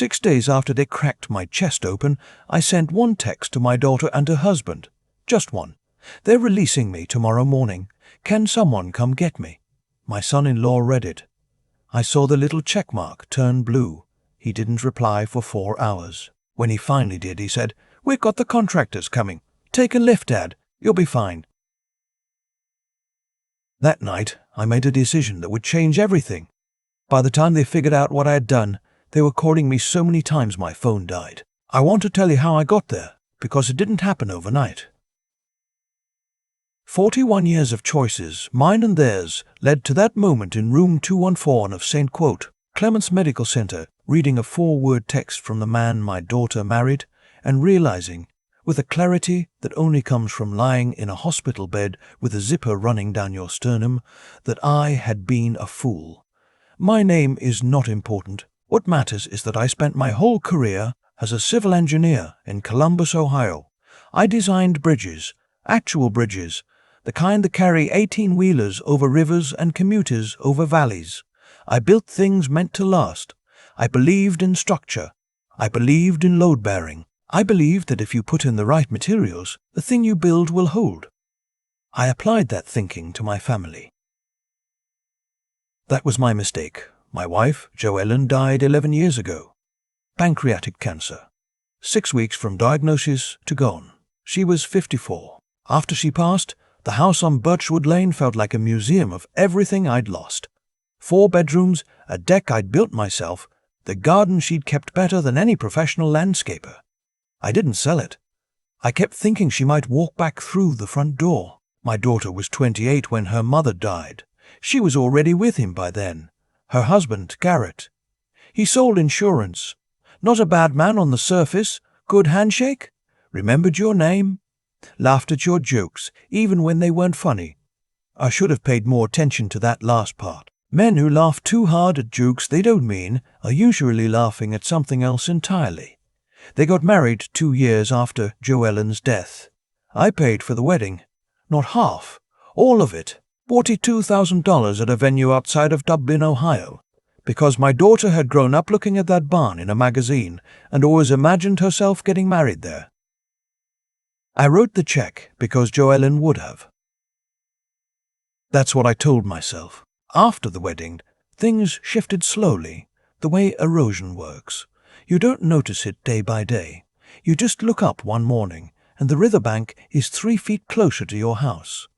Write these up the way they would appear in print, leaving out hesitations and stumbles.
6 days after they cracked my chest open, I sent one text to my daughter and her husband. Just one. They're releasing me tomorrow morning. Can someone come get me? My son-in-law read it. I saw the little check mark turn blue. He didn't reply for 4 hours. When he finally did, he said, "We've got the contractors coming. Take a lift, Dad. You'll be fine." That night, I made a decision that would change everything. By the time they figured out what I had done, they were calling me so many times my phone died. I want to tell you how I got there, because it didn't happen overnight. 41 years of choices, mine and theirs, led to that moment in room 214 of St. Clement's Medical Center, reading a 4-word text from the man my daughter married, and realizing, with a clarity that only comes from lying in a hospital bed with a zipper running down your sternum, that I had been a fool. My name is not important. What matters is that I spent my whole career as a civil engineer in Columbus, Ohio. I designed bridges, actual bridges, the kind that carry 18-wheelers over rivers and commuters over valleys. I built things meant to last. I believed in structure. I believed in load-bearing. I believed that if you put in the right materials, the thing you build will hold. I applied that thinking to my family. That was my mistake. My wife, Joellen, died 11 years ago. Pancreatic cancer. 6 weeks from diagnosis to gone. She was 54. After she passed, the house on Birchwood Lane felt like a museum of everything I'd lost. 4 bedrooms, a deck I'd built myself, the garden she'd kept better than any professional landscaper. I didn't sell it. I kept thinking she might walk back through the front door. My daughter was 28 when her mother died. She was already with him by then. Her husband, Garrett. He sold insurance. Not a bad man on the surface. Good handshake. Remembered your name. Laughed at your jokes, even when they weren't funny. I should have paid more attention to that last part. Men who laugh too hard at jokes they don't mean are usually laughing at something else entirely. They got married 2 years after Joellen's death. I paid for the wedding. Not half. All of it. $42,000 at a venue outside of Dublin, Ohio, because my daughter had grown up looking at that barn in a magazine and always imagined herself getting married there. I wrote the check because Joellen would have. That's what I told myself. After the wedding, things shifted slowly, the way erosion works. You don't notice it day by day. You just look up one morning, and the riverbank is 3 feet closer to your house.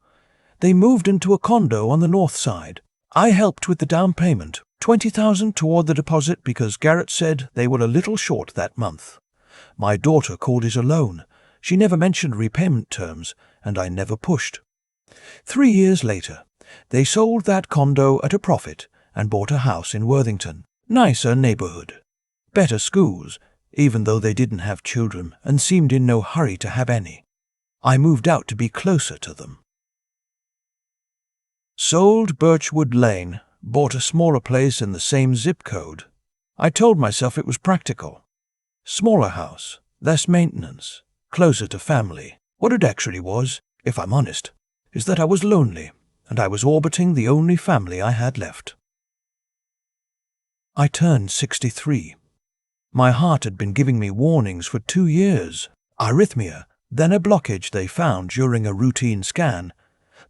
They moved into a condo on the north side. I helped with the down payment, $20,000 toward the deposit because Garrett said they were a little short that month. My daughter called it a loan. She never mentioned repayment terms, and I never pushed. 3 years later, they sold that condo at a profit and bought a house in Worthington. Nicer neighborhood. Better schools, even though they didn't have children and seemed in no hurry to have any. I moved out to be closer to them. Sold Birchwood Lane, bought a smaller place in the same zip code. I told myself it was practical. Smaller house, less maintenance, closer to family. What it actually was, if I'm honest, is that I was lonely, and I was orbiting the only family I had left. I turned 63. My heart had been giving me warnings for 2 years. Arrhythmia, then a blockage they found during a routine scan,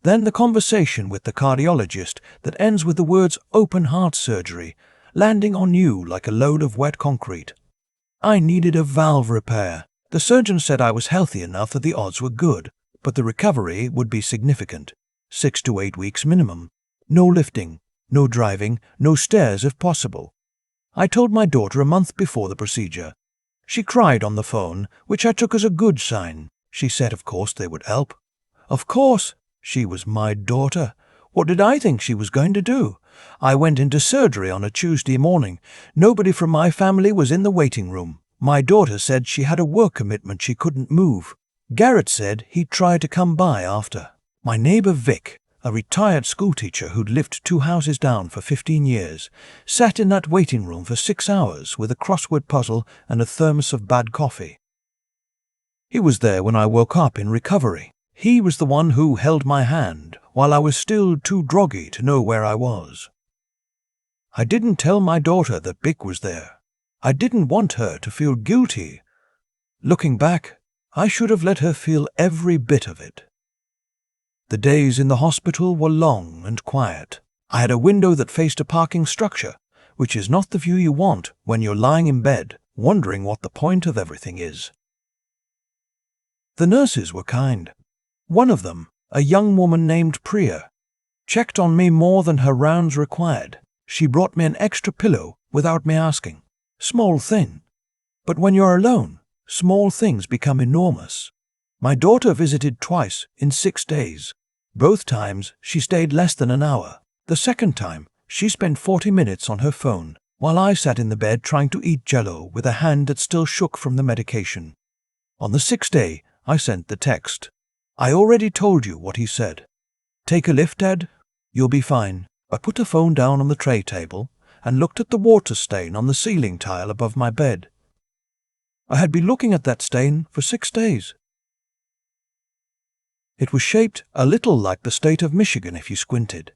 then the conversation with the cardiologist that ends with the words open heart surgery, landing on you like a load of wet concrete. I needed a valve repair. The surgeon said I was healthy enough that the odds were good, but the recovery would be significant. 6 to 8 weeks minimum. No lifting, no driving, no stairs if possible. I told my daughter a month before the procedure. She cried on the phone, which I took as a good sign. She said of course they would help. Of course, she was my daughter. What did I think she was going to do? I went into surgery on a Tuesday morning. Nobody from my family was in the waiting room. My daughter said she had a work commitment she couldn't move. Garrett said he'd try to come by after. My neighbor Vic, a retired schoolteacher who'd lived 2 houses down for 15 years, sat in that waiting room for 6 hours with a crossword puzzle and a thermos of bad coffee. He was there when I woke up in recovery. He was the one who held my hand while I was still too groggy to know where I was. I didn't tell my daughter that Vic was there. I didn't want her to feel guilty. Looking back, I should have let her feel every bit of it. The days in the hospital were long and quiet. I had a window that faced a parking structure, which is not the view you want when you're lying in bed, wondering what the point of everything is. The nurses were kind. One of them, a young woman named Priya, checked on me more than her rounds required. She brought me an extra pillow without me asking. Small thing. But when you're alone, small things become enormous. My daughter visited twice in 6 days. Both times she stayed less than an hour. The second time, she spent 40 minutes on her phone, while I sat in the bed trying to eat Jell-O with a hand that still shook from the medication. On the 6th day, I sent the text. I already told you what he said. Take a lift, Dad? You'll be fine. I put the phone down on the tray table and looked at the water stain on the ceiling tile above my bed. I had been looking at that stain for 6 days. It was shaped a little like the state of Michigan if you squinted.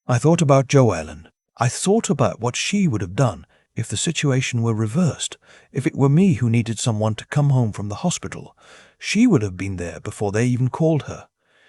I thought about Joellen. I thought about what she would have done if the situation were reversed. If it were me who needed someone to come home from the hospital, she would have been there before they even called her.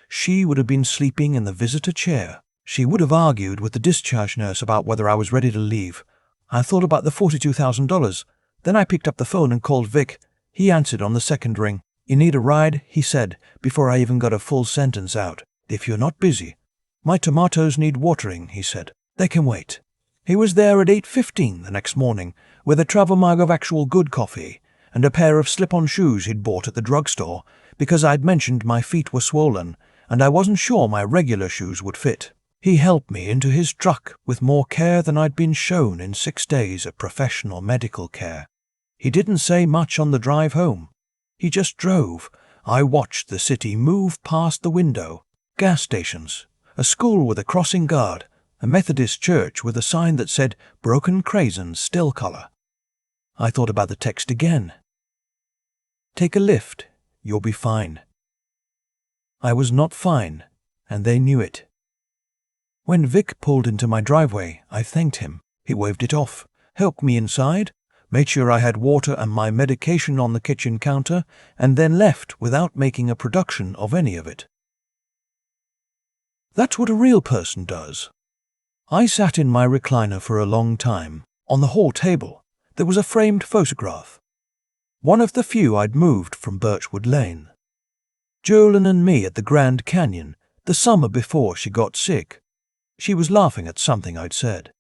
She would have been sleeping in the visitor chair. She would have argued with the discharge nurse about whether I was ready to leave. I thought about the $42,000. Then I picked up the phone and called Vic. He answered on the second ring. You need a ride, he said, before I even got a full sentence out. If you're not busy. My tomatoes need watering, he said. They can wait. He was there at 8:15 the next morning with a travel mug of actual good coffee and a pair of slip-on shoes he'd bought at the drugstore because I'd mentioned my feet were swollen and I wasn't sure my regular shoes would fit. He helped me into his truck with more care than I'd been shown in 6 days of professional medical care. He didn't say much on the drive home. He just drove. I watched the city move past the window. Gas stations, a school with a crossing guard, a Methodist church with a sign that said Broken Crazens Still Color. I thought about the text again. Take a lift, you'll be fine. I was not fine, and they knew it. When Vic pulled into my driveway, I thanked him. He waved it off, helped me inside, made sure I had water and my medication on the kitchen counter, and then left without making a production of any of it. That's what a real person does. I sat in my recliner for a long time. On the hall table, there was a framed photograph. One of the few I'd moved from Birchwood Lane. Jolene and me at the Grand Canyon, the summer before she got sick. She was laughing at something I'd said.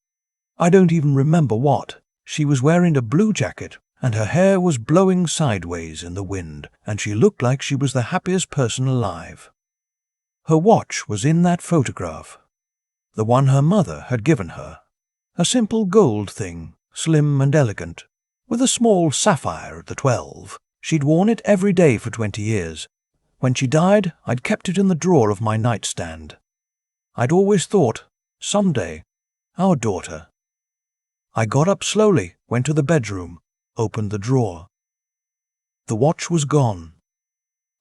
I don't even remember what. She was wearing a blue jacket, and her hair was blowing sideways in the wind, and she looked like she was the happiest person alive. Her watch was in that photograph, the one her mother had given her. A simple gold thing, slim and elegant, with a small sapphire at the 12. She'd worn it every day for 20 years. When she died, I'd kept it in the drawer of my nightstand. I'd always thought, someday, our daughter. I got up slowly, went to the bedroom, opened the drawer. The watch was gone.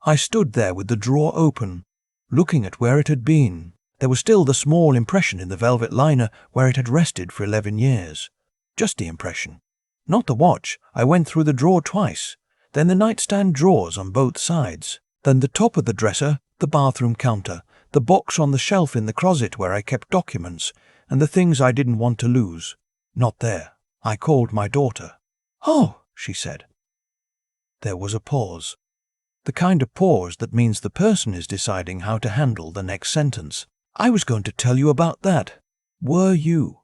I stood there with the drawer open, looking at where it had been. There was still the small impression in the velvet liner where it had rested for 11 years. Just the impression. Not the watch. I went through the drawer twice, then the nightstand drawers on both sides, then the top of the dresser, the bathroom counter, the box on the shelf in the closet where I kept documents, and the things I didn't want to lose. Not there. I called my daughter. "Oh," she said. There was a pause. The kind of pause that means the person is deciding how to handle the next sentence. I was going to tell you about that. Were you?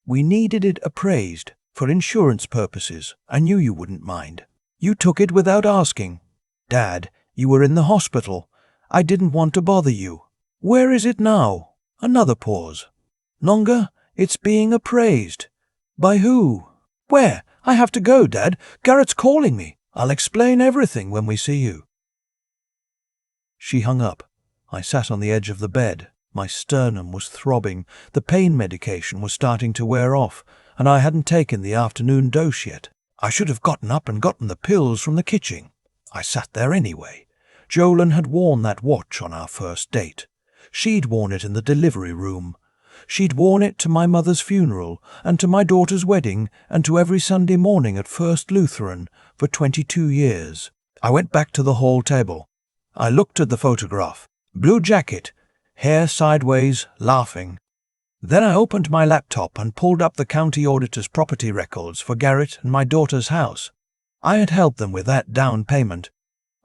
We needed it appraised for insurance purposes. I knew you wouldn't mind. You took it without asking. Dad, you were in the hospital. I didn't want to bother you. Where is it now? Another pause. Longer? It's being appraised. By who? Where? I have to go, Dad. Garrett's calling me. I'll explain everything when we see you. She hung up. I sat on the edge of the bed. My sternum was throbbing. The pain medication was starting to wear off, and I hadn't taken the afternoon dose yet. I should have gotten up and gotten the pills from the kitchen. I sat there anyway. Jolene had worn that watch on our first date. She'd worn it in the delivery room. She'd worn it to my mother's funeral and to my daughter's wedding and to every Sunday morning at First Lutheran for 22 years. I went back to the hall table. I looked at the photograph. Blue jacket, hair sideways, laughing. Then I opened my laptop and pulled up the county auditor's property records for Garrett and my daughter's house. I had helped them with that down payment.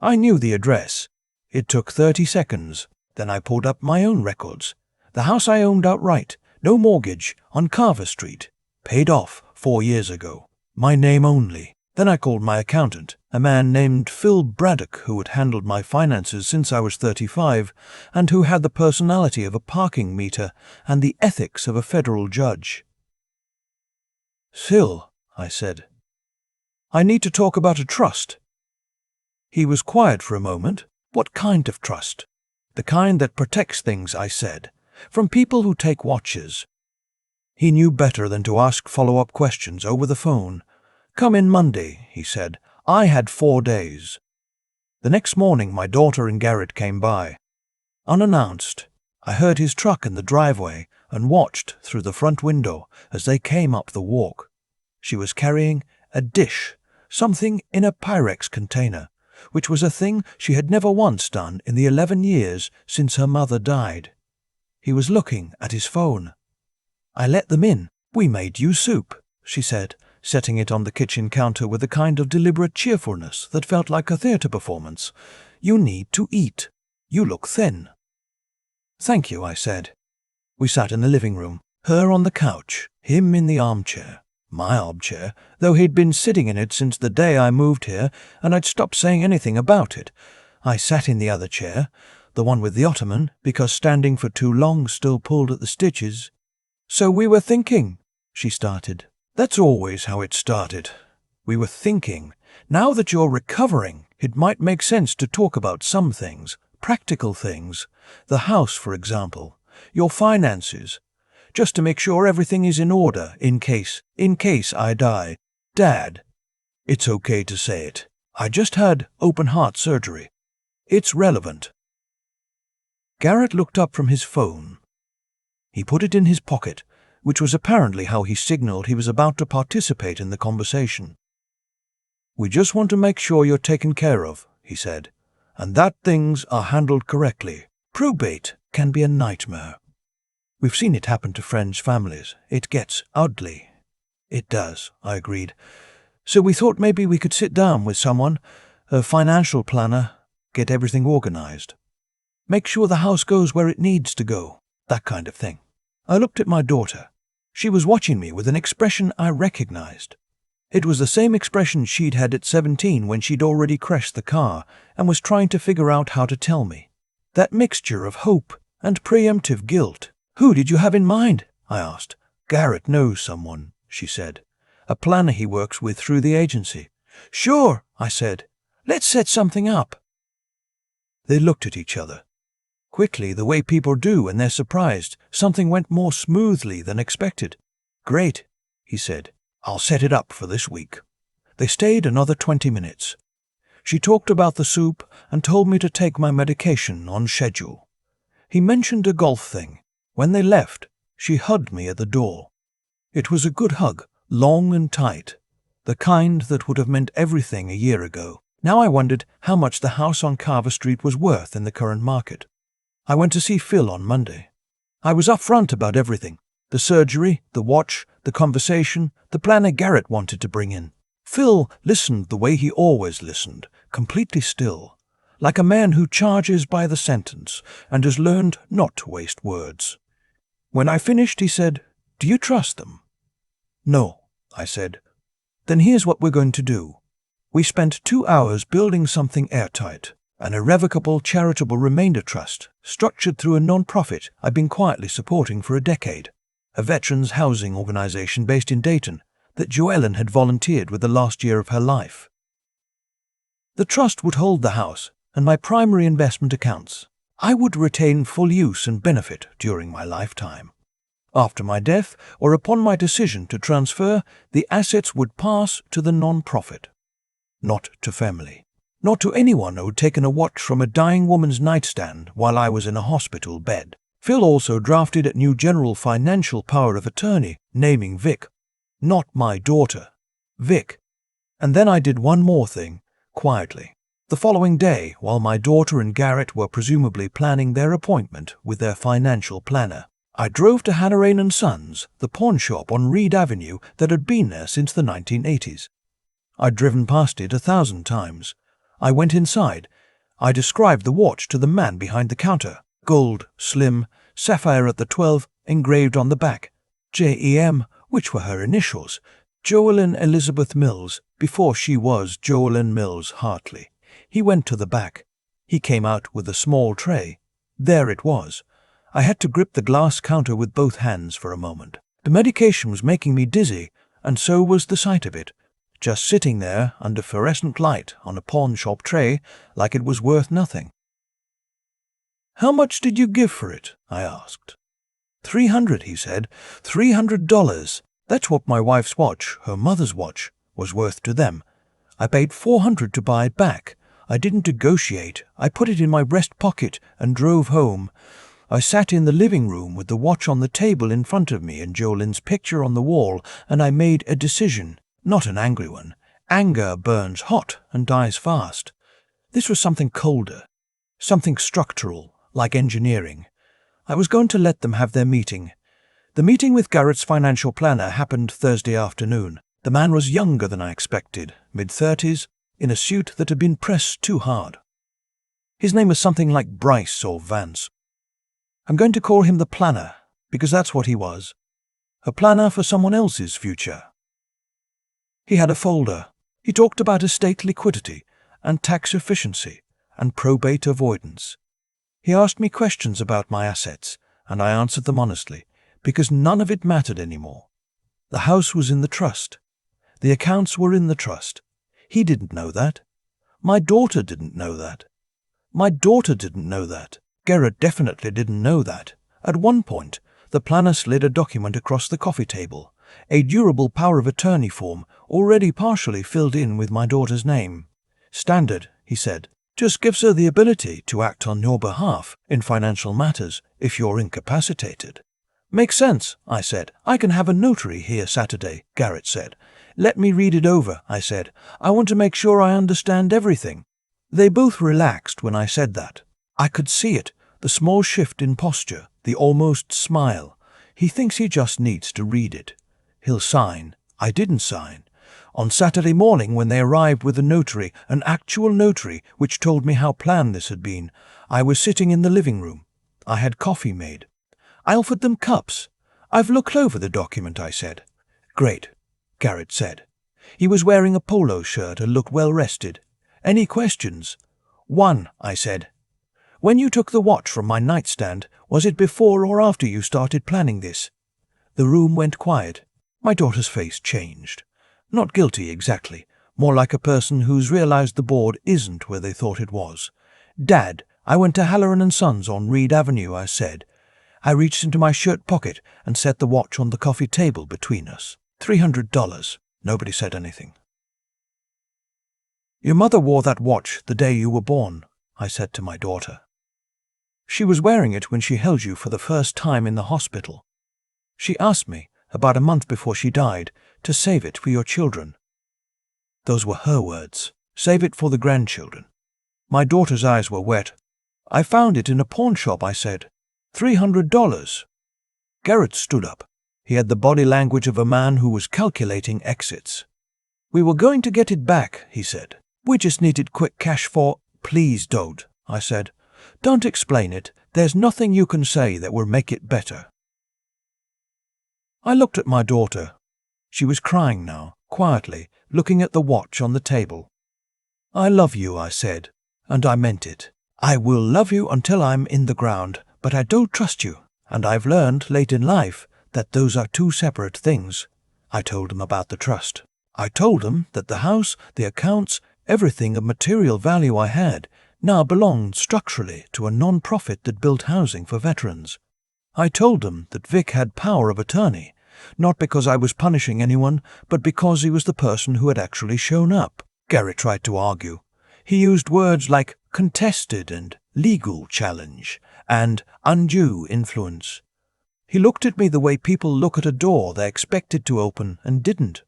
I knew the address. It took 30 seconds. Then I pulled up my own records. The house I owned outright, no mortgage, on Carver Street. Paid off 4 years ago. My name only. Then I called my accountant, a man named Phil Braddock, who had handled my finances since I was 35 and who had the personality of a parking meter and the ethics of a federal judge. "Phil," I said, "I need to talk about a trust." He was quiet for a moment. "What kind of trust?" "The kind that protects things," I said, "from people who take watches." He knew better than to ask follow-up questions over the phone. "Come in Monday," he said. I had 4 days. The next morning my daughter and Garrett came by. Unannounced, I heard his truck in the driveway and watched through the front window as they came up the walk. She was carrying a dish, something in a Pyrex container, which was a thing she had never once done in the 11 years since her mother died. He was looking at his phone. "I let them in. We made you soup," she said, setting it on the kitchen counter with a kind of deliberate cheerfulness that felt like a theatre performance. "You need to eat. You look thin." "Thank you," I said. We sat in the living room, her on the couch, him in the armchair. My armchair, though he'd been sitting in it since the day I moved here, and I'd stopped saying anything about it. I sat in the other chair, the one with the ottoman, because standing for too long still pulled at the stitches. "So we were thinking," she started. "That's always how it started. We were thinking, now that you're recovering, it might make sense to talk about some things, practical things. The house, for example, your finances, just to make sure everything is in order in case I die. Dad, it's okay to say it. I just had open heart surgery. It's relevant." Garrett looked up from his phone. He put it in his pocket, which was apparently how he signaled he was about to participate in the conversation. "We just want to make sure you're taken care of," he said, "and that things are handled correctly. Probate can be a nightmare. We've seen it happen to friends' families. It gets ugly." "It does," I agreed. "So we thought maybe we could sit down with someone, a financial planner, get everything organized. Make sure the house goes where it needs to go, that kind of thing." I looked at my daughter. She was watching me with an expression I recognized. It was the same expression she'd had at 17 when she'd already crashed the car and was trying to figure out how to tell me. That mixture of hope and preemptive guilt. "Who did you have in mind?" I asked. "Garrett knows someone," she said. "A planner he works with through the agency." "Sure," I said. "Let's set something up." They looked at each other. Quickly, the way people do when they're surprised, something went more smoothly than expected. "Great," he said. "I'll set it up for this week." They stayed another 20 minutes. She talked about the soup and told me to take my medication on schedule. He mentioned a golf thing. When they left, she hugged me at the door. It was a good hug, long and tight, the kind that would have meant everything a year ago. Now I wondered how much the house on Carver Street was worth in the current market. I went to see Phil on Monday. I was upfront about everything. The surgery, the watch, the conversation, the planner Garrett wanted to bring in. Phil listened the way he always listened, completely still, like a man who charges by the sentence and has learned not to waste words. When I finished, he said, "Do you trust them?" "No," I said. "Then here's what we're going to do." We spent 2 hours building something airtight, an irrevocable charitable remainder trust structured through a non-profit I've been quietly supporting for a decade, a veterans housing organization based in Dayton that Joellen had volunteered with the last year of her life. The trust would hold the house and my primary investment accounts. I would retain full use and benefit during my lifetime. After my death, or upon my decision to transfer, the assets would pass to the non-profit, not to family. Not to anyone who had taken a watch from a dying woman's nightstand while I was in a hospital bed. Phil also drafted a new general financial power of attorney, naming Vic, not my daughter, Vic. And then I did one more thing, quietly. The following day, while my daughter and Garrett were presumably planning their appointment with their financial planner, I drove to Hanrahan & Sons, the pawn shop on Reed Avenue that had been there since the 1980s. I'd driven past it 1,000 times. I went inside. I described the watch to the man behind the counter. Gold, slim, sapphire at the 12, engraved on the back. JEM, which were her initials. Joelyn Elizabeth Mills, before she was Joelyn Mills Hartley. He went to the back. He came out with a small tray. There it was. I had to grip the glass counter with both hands for a moment. The medication was making me dizzy, and so was the sight of it. Just sitting there under fluorescent light on a pawn shop tray like it was worth nothing. "How much did you give for it?" I asked. $300, he said. $300. That's what my wife's watch, her mother's watch, was worth to them. I paid $400 to buy it back. I didn't negotiate. I put it in my breast pocket and drove home. I sat in the living room with the watch on the table in front of me and Joelyn's picture on the wall, and I made a decision, not an angry one. Anger burns hot and dies fast. This was something colder, something structural, like engineering. I was going to let them have their meeting. The meeting with Garrett's financial planner happened Thursday afternoon. The man was younger than I expected, mid-30s, in a suit that had been pressed too hard. His name was something like Bryce or Vance. I'm going to call him the planner, because that's what he was. A planner for someone else's future. He had a folder. He talked about estate liquidity and tax efficiency and probate avoidance. He asked me questions about my assets, and I answered them honestly, because none of it mattered anymore. The house was in the trust. The accounts were in the trust. He didn't know that. My daughter didn't know that. My daughter didn't know that. Garrett definitely didn't know that. At one point, the planner slid a document across the coffee table, a durable power of attorney form already partially filled in with my daughter's name. "Standard," he said. "Just gives her the ability to act on your behalf in financial matters if you're incapacitated." "Makes sense," I said. "I can have a notary here Saturday," Garrett said. "Let me read it over," I said. "I want to make sure I understand everything." They both relaxed when I said that. I could see it, the small shift in posture, the almost smile. He thinks he just needs to read it. He'll sign. I didn't sign. On Saturday morning, when they arrived with a notary, an actual notary, which told me how planned this had been, I was sitting in the living room. I had coffee made. I offered them cups. "I've looked over the document," I said. "Great," Garrett said. He was wearing a polo shirt and looked well rested. "Any questions?" "One," I said. "When you took the watch from my nightstand, was it before or after you started planning this?" The room went quiet. My daughter's face changed. Not guilty exactly, more like a person who's realized the board isn't where they thought it was. "Dad, I went to Hanrahan & Sons on Reed Avenue," I said. I reached into my shirt pocket and set the watch on the coffee table between us. $300. Nobody said anything. "Your mother wore that watch the day you were born," I said to my daughter. "She was wearing it when she held you for the first time in the hospital. She asked me, about a month before she died, to save it for your children." Those were her words. Save it for the grandchildren. My daughter's eyes were wet. "I found it in a pawn shop," I said. $300. Garrett stood up. He had the body language of a man who was calculating exits. "We were going to get it back," he said. "We just needed quick cash for—" "Please don't," I said. "Don't explain it. There's nothing you can say that will make it better." I looked at my daughter. She was crying now, quietly, looking at the watch on the table. "I love you," I said, and I meant it. "I will love you until I'm in the ground, but I don't trust you, and I've learned late in life that those are two separate things." I told him about the trust. I told him that the house, the accounts, everything of material value I had now belonged structurally to a non-profit that built housing for veterans. I told him that Vic had power of attorney, not because I was punishing anyone, but because he was the person who had actually shown up. Garrett tried to argue. He used words like contested and legal challenge, and undue influence. He looked at me the way people look at a door they expected to open and didn't.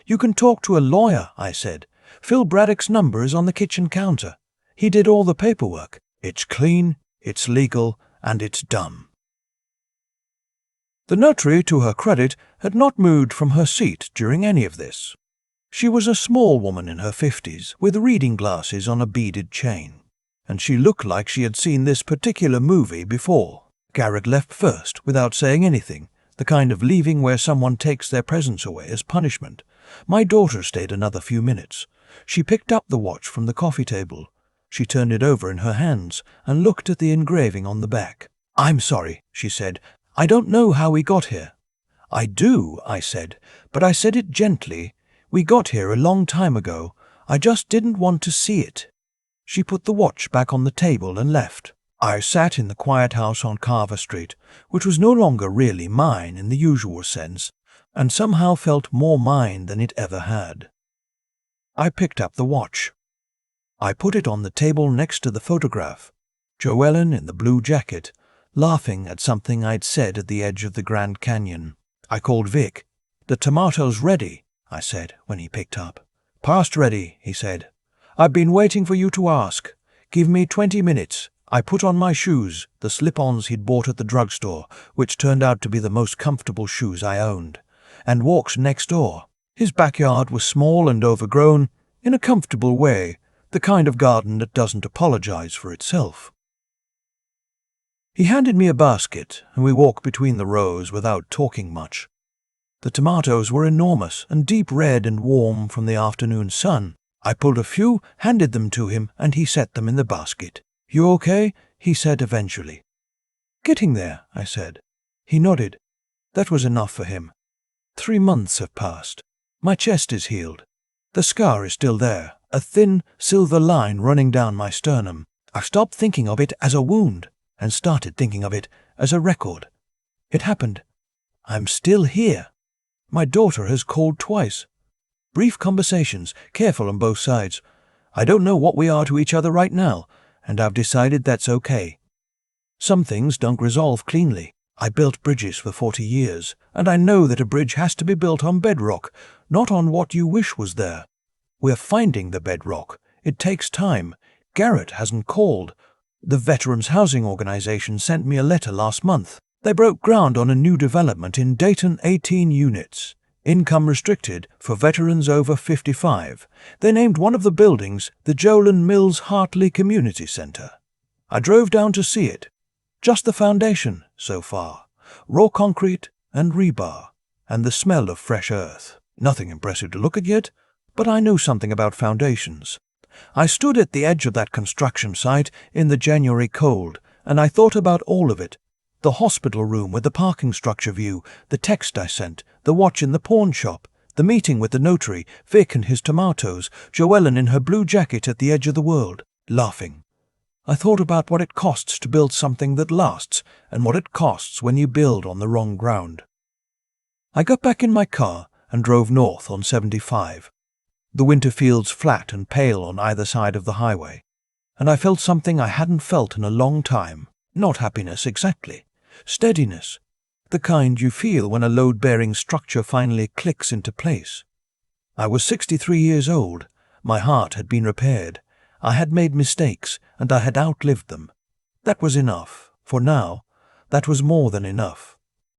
"You can talk to a lawyer," I said. "Phil Braddock's number is on the kitchen counter. He did all the paperwork. It's clean, it's legal, and it's dumb." The notary, to her credit, had not moved from her seat during any of this. She was a small woman in her 50s, with reading glasses on a beaded chain, and she looked like she had seen this particular movie before. Garrett left first, without saying anything, the kind of leaving where someone takes their presents away as punishment. My daughter stayed another few minutes. She picked up the watch from the coffee table. She turned it over in her hands and looked at the engraving on the back. "I'm sorry," she said. "I don't know how we got here." "I do," I said, but I said it gently. "We got here a long time ago. I just didn't want to see it." She put the watch back on the table and left. I sat in the quiet house on Carver Street, which was no longer really mine in the usual sense, and somehow felt more mine than it ever had. I picked up the watch. I put it on the table next to the photograph. Joellen in the blue jacket, laughing at something I'd said at the edge of the Grand Canyon. I called Vic. "The tomatoes ready," I said when he picked up. "Past ready," he said. "I've been waiting for you to ask. Give me 20 minutes. I put on my shoes, the slip-ons he'd bought at the drugstore, which turned out to be the most comfortable shoes I owned, and walked next door. His backyard was small and overgrown, in a comfortable way, the kind of garden that doesn't apologize for itself. He handed me a basket, and we walked between the rows without talking much. The tomatoes were enormous and deep red and warm from the afternoon sun. I pulled a few, handed them to him, and he set them in the basket. "You okay?" he said eventually. "Getting there," I said. He nodded. That was enough for him. 3 months have passed. My chest is healed. The scar is still there, a thin, silver line running down my sternum. I've stopped thinking of it as a wound and started thinking of it as a record. It happened. I'm still here. My daughter has called twice. Brief conversations, careful on both sides. I don't know what we are to each other right now, and I've decided that's okay. Some things don't resolve cleanly. I built bridges for 40 years, and I know that a bridge has to be built on bedrock, not on what you wish was there. We're finding the bedrock. It takes time. Garrett hasn't called. The Veterans Housing Organization sent me a letter last month. They broke ground on a new development in Dayton, 18 units. Income restricted for veterans over 55. They named one of the buildings the Jolan Mills Hartley Community Center. I drove down to see it. Just the foundation, so far. Raw concrete and rebar, and the smell of fresh earth. Nothing impressive to look at yet, but I know something about foundations. I stood at the edge of that construction site in the January cold, and I thought about all of it. The hospital room with the parking structure view, the text I sent, the watch in the pawn shop, the meeting with the notary, Vic and his tomatoes, Joellen in her blue jacket at the edge of the world, laughing. I thought about what it costs to build something that lasts, and what it costs when you build on the wrong ground. I got back in my car and drove north on 75. The winter fields flat and pale on either side of the highway, and I felt something I hadn't felt in a long time. Not happiness exactly. Steadiness, the kind you feel when a load-bearing structure finally clicks into place. I was 63 years old. My heart had been repaired. I had made mistakes, and I had outlived them. That was enough. For now, that was more than enough.